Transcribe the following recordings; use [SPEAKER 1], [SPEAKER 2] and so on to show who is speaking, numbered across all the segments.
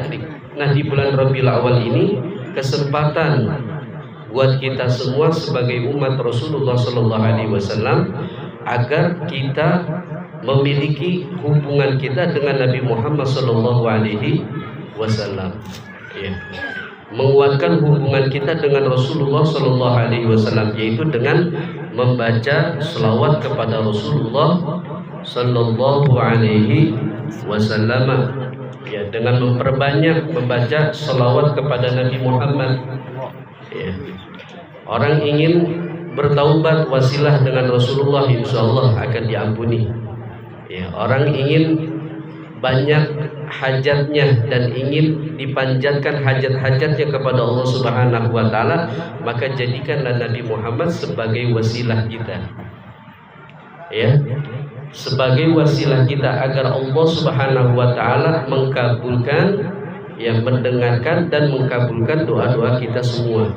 [SPEAKER 1] takdir. Nah, di bulan Rabiul Awal ini kesempatan buat kita semua sebagai umat Rasulullah Sallallahu Alaihi Wasallam agar kita memiliki hubungan kita dengan Nabi Muhammad Sallallahu Alaihi Wasallam. Ya. Menguatkan hubungan kita dengan Rasulullah Sallallahu Alaihi Wasallam, yaitu dengan membaca selawat kepada Rasulullah Sallallahu Alaihi Wasallam. Ya, dengan memperbanyak membaca selawat kepada Nabi Muhammad. Ya. Orang ingin bertaubat wasilah dengan Rasulullah, insya Allah akan diampuni. Ya, orang ingin banyak hajatnya dan ingin dipanjatkan hajat-hajatnya kepada Allah Subhanahu wa taala, maka jadikanlah Nabi Muhammad sebagai wasilah kita. Ya. Sebagai wasilah kita agar Allah Subhanahu wa taala mengabulkan, yang mendengarkan dan mengabulkan doa-doa kita semua.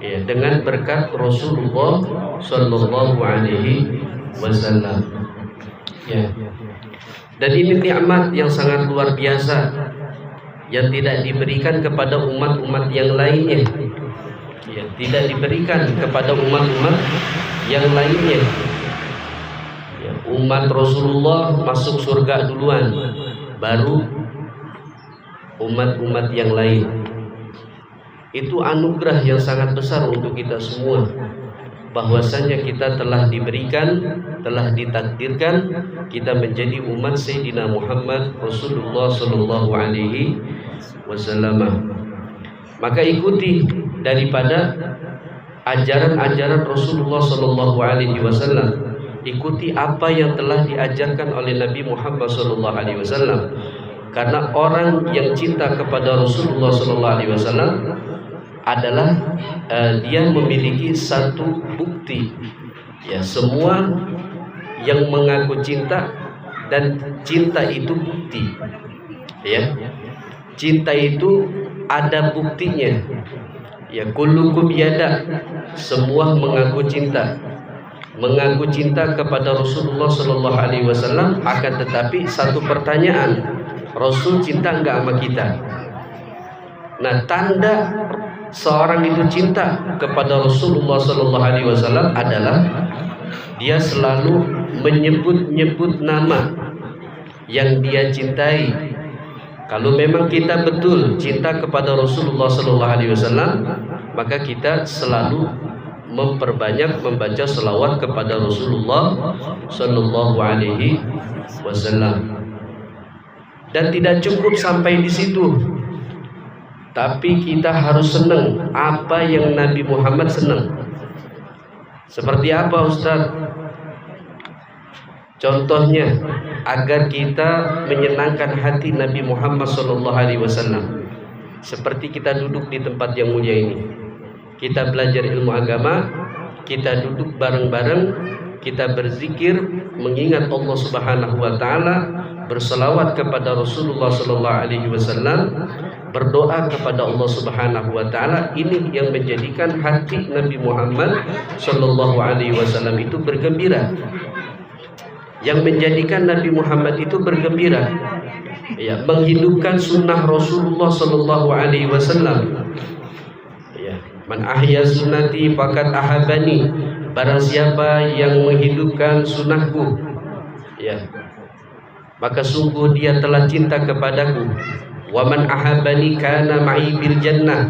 [SPEAKER 1] Ya, dengan berkat Rasulullah Sallallahu Alaihi Wasallam. Ya. Dan ini nikmat yang sangat luar biasa yang tidak diberikan kepada umat-umat yang lainnya. Ya, tidak diberikan kepada umat-umat yang lainnya. Ya, umat Rasulullah masuk surga duluan, baru umat-umat yang lain. Itu anugerah yang sangat besar untuk kita semua, bahwasanya kita telah diberikan, telah ditakdirkan kita menjadi umat Sayyidina Muhammad Rasulullah Sallallahu Alaihi Wasallam. Maka ikuti daripada ajaran-ajaran Rasulullah Sallallahu Alaihi Wasallam. Ikuti apa yang telah diajarkan oleh Nabi Muhammad Sallallahu Alaihi Wasallam. Karena orang yang cinta kepada Rasulullah Sallallahu Alaihi Wasallam adalah dia memiliki satu bukti. Ya, semua yang mengaku cinta, dan cinta itu bukti. Ya, cinta itu ada buktinya. Ya, kullukum yada, semua mengaku cinta. Mengaku cinta kepada Rasulullah Sallallahu Alaihi Wasallam, akan tetapi satu pertanyaan, Rasul cinta enggak sama kita? Nah, tanda seorang itu cinta kepada Rasulullah Sallallahu Alaihi Wasallam adalah dia selalu menyebut-nyebut nama yang dia cintai. Kalau memang kita betul cinta kepada Rasulullah Sallallahu Alaihi Wasallam, maka kita selalu memperbanyak membaca selawat kepada Rasulullah Sallallahu Alaihi Wasallam. Dan tidak cukup sampai di situ, tapi kita harus senang apa yang Nabi Muhammad senang. Seperti apa, Ustaz? Contohnya, agar kita menyenangkan hati Nabi Muhammad SAW, seperti kita duduk di tempat yang mulia ini, kita belajar ilmu agama, kita duduk bareng-bareng, kita berzikir, mengingat Allah Subhanahu wa taala, berselawat kepada Rasulullah SAW, berdoa kepada Allah Subhanahu wa taala. Ini yang menjadikan hati Nabi Muhammad SAW itu bergembira. Yang menjadikan Nabi Muhammad itu bergembira, ya, menghidupkan sunnah Rasulullah SAW. Ya, man ahya sunnati faqad ahabani, barang siapa yang menghidupkan sunnahku, ya, maka sungguh dia telah cinta kepadaku. Wa man ahabani kana ma'i bil jannah,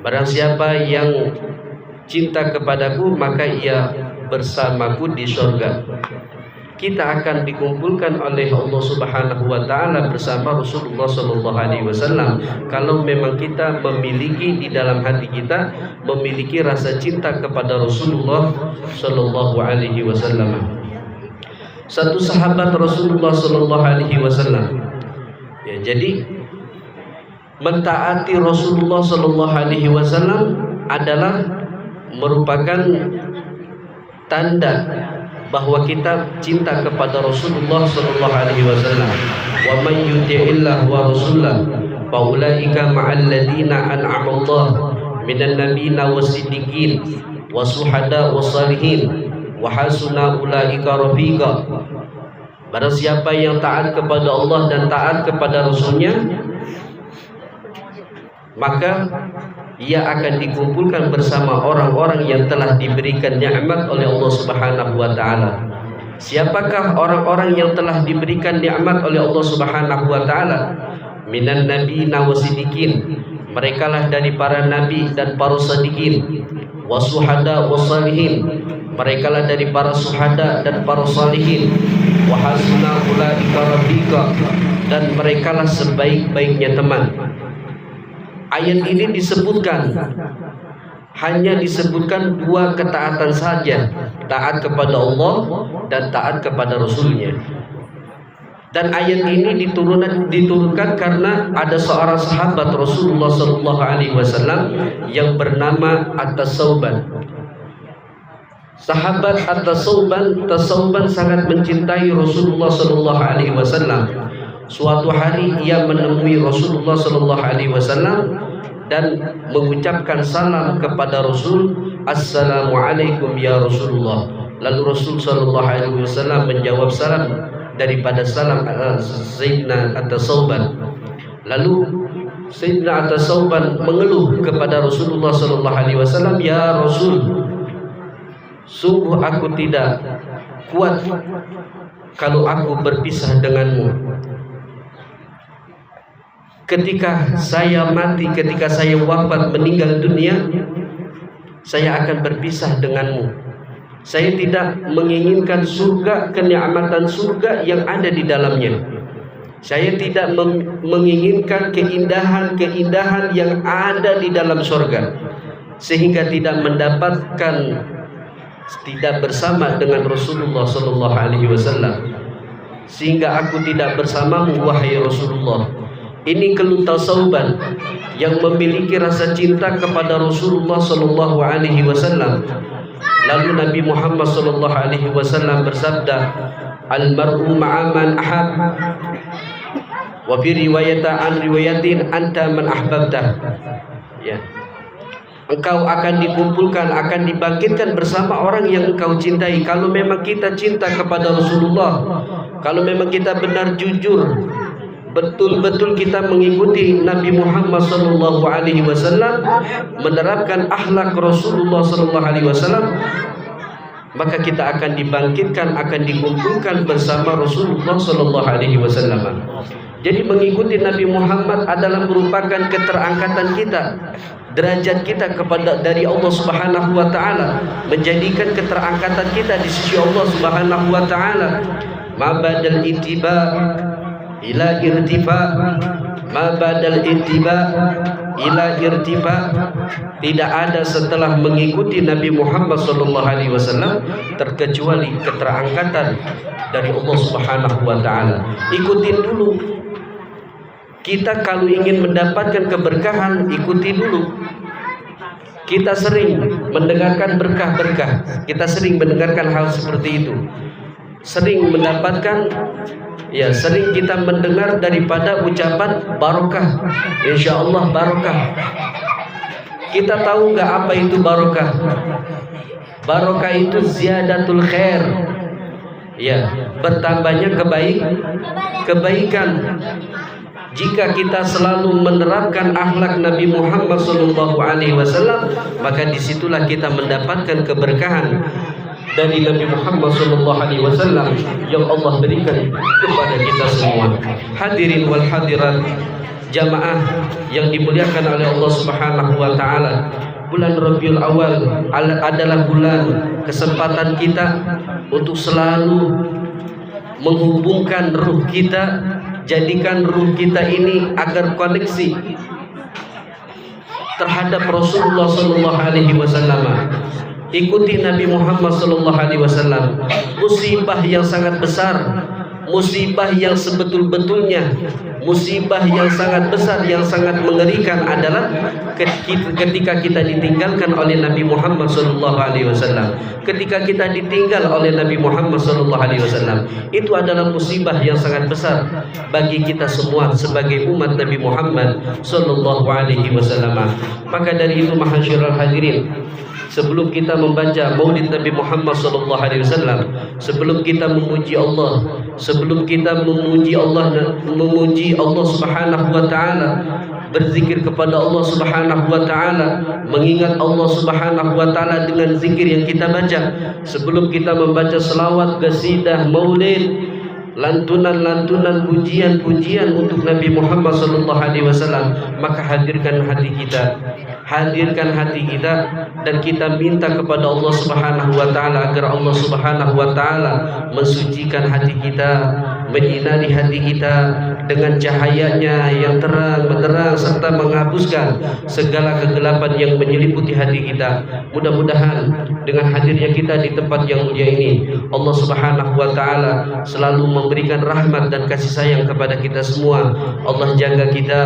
[SPEAKER 1] barang siapa yang cinta kepadaku maka ia bersamaku di surga. Kita akan dikumpulkan oleh Allah Subhanahu wa taala bersama Rasulullah Sallallahu Alaihi Wasallam kalau memang kita memiliki di dalam hati kita memiliki rasa cinta kepada Rasulullah Sallallahu Alaihi Wasallam. Satu sahabat Rasulullah Sallallahu Alaihi Wasallam, ya, jadi mentaati Rasulullah Sallallahu Alaihi Wasallam adalah merupakan tanda bahwa kita cinta kepada Rasulullah Sallallahu Alaihi Wasallam. Wa man yuti'illah wa rasulah fa ulaika ma'al ladina an'ama Allah minan nabiyina was-siddiqin was-suhada was-salihin wa hasuna ulaika rafiqa. Barang siapa yang taat kepada Allah dan taat kepada Rasulnya, maka ia akan dikumpulkan bersama orang-orang yang telah diberikan nikmat oleh Allah Subhanahu wa taala. Siapakah orang-orang yang telah diberikan nikmat oleh Allah Subhanahu wa taala? Minan nabiyina wasiddiqin, merekalah dari para nabi dan para siddiqin, wasuhada wasalihin, merekalah dari para suhada dan para salihin, wa hasuna ulaika rafiqa, dan merekalah sebaik-baiknya teman. Ayat ini disebutkan, hanya disebutkan dua ketaatan saja, taat kepada Allah dan taat kepada Rasulnya. Dan ayat ini diturunkan karena ada seorang sahabat Rasulullah SAW yang bernama At-Tasawban. Sahabat At-Tasawban sangat mencintai Rasulullah SAW. Suatu hari ia menemui Rasulullah SAW dan mengucapkan salam kepada Rasul, Assalamualaikum ya Rasulullah. Lalu Rasul SAW menjawab salam daripada salam Sayyidina At-Tasawban. Lalu Sayyidina At-Tasawban mengeluh kepada Rasulullah SAW, ya Rasul, sungguh aku tidak kuat kalau aku berpisah denganmu. Ketika saya mati, ketika saya wafat meninggal dunia, saya akan berpisah denganmu. Saya tidak menginginkan surga, kenikmatan surga yang ada di dalamnya. Saya tidak menginginkan keindahan-keindahan yang ada di dalam surga, sehingga tidak bersama dengan Rasulullah SAW. Sehingga aku tidak bersamamu wahai Rasulullah. Ini keluh Tasawban yang memiliki rasa cinta kepada Rasulullah SAW. Lalu Nabi Muhammad SAW bersabda, Al-mar'u ma'aman ahab, wa fi riwayatin anta man ahbabtah. Ya. Engkau akan dikumpulkan, akan dibangkitkan bersama orang yang engkau cintai. Kalau memang kita cinta kepada Rasulullah, kalau memang kita benar jujur, betul-betul kita mengikuti Nabi Muhammad SAW, menerapkan akhlak Rasulullah SAW, maka kita akan dibangkitkan, akan dikumpulkan bersama Rasulullah SAW. Jadi mengikuti Nabi Muhammad adalah merupakan keterangkatan kita, derajat kita kepada dari Allah Subhanahu wa taala, menjadikan keterangkatan kita di sisi Allah Subhanahu wa taala. Ma badal ittiba ila irtifa, ma badal ittiba ila irtifa. Tidak ada setelah mengikuti Nabi Muhammad SAW terkecuali keterangkatan dari Allah Subhanahu wa taala. Ikutin dulu. Kita kalau ingin mendapatkan keberkahan, ikuti dulu. Kita sering mendengarkan berkah-berkah, kita sering mendengarkan hal seperti itu, sering mendapatkan, ya sering kita mendengar daripada ucapan barokah, insya Allah barokah. Kita tahu nggak apa itu barokah? Barokah itu ziyadatul khair, ya bertambahnya kebaikan. Jika kita selalu menerapkan akhlak Nabi Muhammad SAW, maka disitulah kita mendapatkan keberkahan dari Nabi Muhammad SAW yang Allah berikan kepada kita semua. Hadirin wal hadirat, jamaah yang dimuliakan oleh Allah Subhanahu wa taala, bulan Rabiul Awal adalah bulan kesempatan kita untuk selalu menghubungkan ruh kita. Jadikan ruh kita ini agar koneksi terhadap Rasulullah SAW. Ikuti Nabi Muhammad SAW. Musibah yang sangat besar, musibah yang sebetul-betulnya, musibah yang sangat besar, yang sangat mengerikan adalah ketika kita ditinggalkan oleh Nabi Muhammad SAW. Ketika kita ditinggal oleh Nabi Muhammad SAW, itu adalah musibah yang sangat besar bagi kita semua sebagai umat Nabi Muhammad SAW. Maka dari itu, mahasyiral hadirin, sebelum kita membaca Maulid Nabi Muhammad SAW, sebelum kita memuji Allah, sebelum kita memuji Allah Subhanahu wa taala, berzikir kepada Allah Subhanahu wa taala, mengingat Allah Subhanahu wa taala dengan zikir yang kita baca, sebelum kita membaca selawat, qasidah, maulid, lantunan-lantunan, pujian-pujian untuk Nabi Muhammad SAW, maka hadirkan hati kita dan kita minta kepada Allah Subhanahu wa taala agar Allah Subhanahu wa taala mensucikan hati kita, menyinari hati kita dengan cahayanya yang terang benderang serta menghapuskan segala kegelapan yang menyelimuti hati kita. Mudah-mudahan dengan hadirnya kita di tempat yang mulia ini, Allah Subhanahu wa taala selalu memberikan rahmat dan kasih sayang kepada kita semua. Allah jaga kita,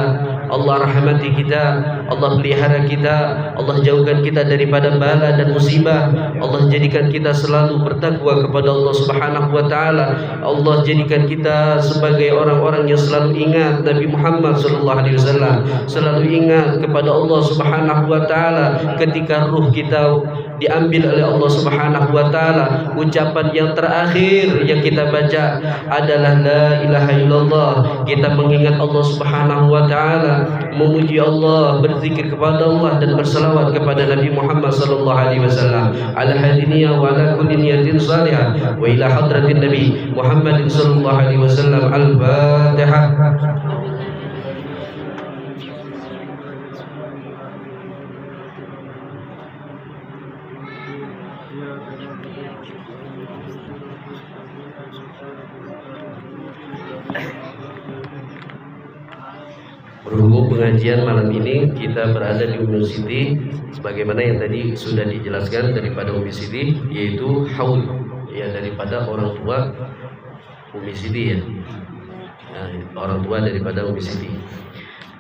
[SPEAKER 1] Allah rahmati kita, Allah pelihara kita, Allah jauhkan kita daripada bala dan musibah. Allah jadikan kita selalu bertakwa kepada Allah Subhanahu wa taala. Allah jadikan kita sebagai orang-orang yang selalu ingat Nabi Muhammad SAW, selalu ingat kepada Allah Subhanahu wa taala ketika ruh kita diambil oleh Allah Subhanahu wa taala. Ucapan yang terakhir yang kita baca adalah la ilaha illallah. Kita mengingat Allah Subhanahu wa taala, memuji Allah, berzikir kepada Allah dan berselawat kepada Nabi Muhammad sallallahu alaihi wasallam. Ala hadiniya wa ala kulli niyatin salihah wa ila hadratin Nabi Muhammad sallallahu alaihi wasallam. Al-Fatihah. Berhubung pengajian malam ini kita berada di Umi Siti, sebagaimana yang tadi sudah dijelaskan daripada Umi Siti, yaitu haul, ya, daripada orang tua Umi Siti, ya, orang tua daripada Umi Siti.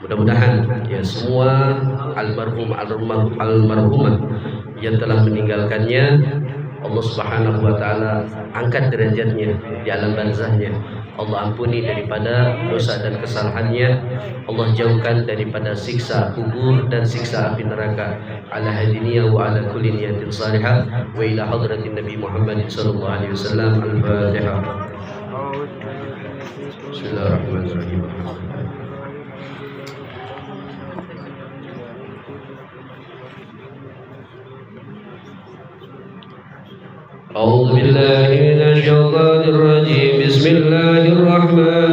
[SPEAKER 1] Mudah-mudahan ya semua almarhumah yang telah meninggalkannya, Allah Subhanahu wa taala angkat derajatnya di alam barzahnya. Allah ampuni daripada dosa dan kesalahannya. Allah jauhkan daripada siksa kubur dan siksa api neraka. Ala hadiniya wa ala kulli niyatin salihah wa ila hadratin Nabi Muhammad sallallahu alaihi wasallam. Al-Fatihah. Bismillahirrahmanirrahim. أعوذ بالله من الشيطان الرجيم. بسم الله الرحمن